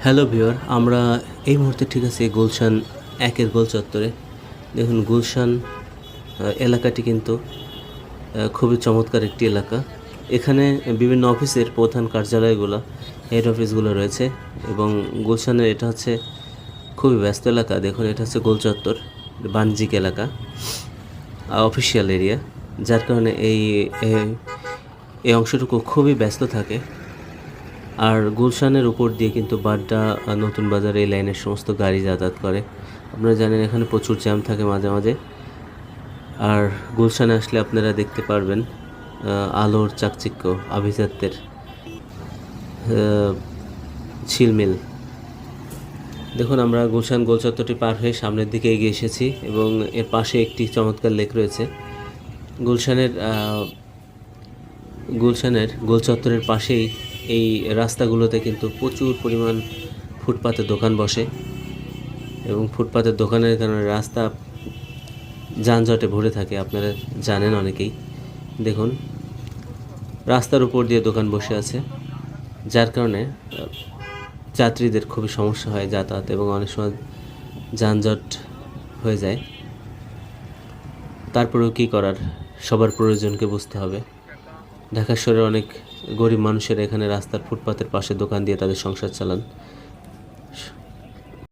Hello viewer, আমরা এই মুহূর্তে ঠিক আছি গুলশান একের গোল চত্বরে। দেখুন গুলশান এলাকাটি কিন্তু খুবই চমৎকার একটি এলাকা। এখানে বিভিন্ন অফিসের প্রধান কার্যালয়গুলো, হেড অফিসগুলো রয়েছে এবং গুলশানের এটা হচ্ছে খুবই ব্যস্ত এলাকা। দেখুন এটা হচ্ছে গোল চত্বর, বাণিজ্যিক এলাকা, অফিসিয়াল এরিয়া, যার কারণে এই অংশটুকু খুবই ব্যস্ত থাকে। আর গুলশানের উপর দিয়ে কিন্তু বাড্ডা নতুন বাজার এই লাইনের সমস্ত গাড়ি যাতায়াত করে। আপনারা জানেন এখানে প্রচুর জ্যাম থাকে মাঝে মাঝে। আর গুলশানে আসলে আপনারা দেখতে পারবেন আলোর চাকচিক্য, আভিজাত্যের ঝিলমিল। দেখুন আমরা গুলশান গোল চত্বরটি পার হয়ে সামনের দিকে এগিয়ে এসেছি এবং এর পাশে একটি চমৎকার লেক রয়েছে। গুলশানের গোল চত্বরের পাশেই এই রাস্তাগুলোতে কিন্তু প্রচুর পরিমাণ ফুটপাতের দোকান বসে এবং ফুটপাতের দোকানের কারণে রাস্তা যানজটে ভরে থাকে, আপনারা জানেন অনেকেই। দেখুন রাস্তার উপর দিয়ে দোকান বসে আছে, যার কারণে যাত্রীদের খুবই সমস্যা হয় যাতায়াত এবং অনেক সময় যানজট হয়ে যায়। তারপরেও কী করার, সবার প্রয়োজনকে বুঝতে হবে। ঢাকা শহরে অনেক গরিব মানুষের এখানে রাস্তার ফুটপাতের পাশে দোকান দিয়ে তাদের সংসার চালান।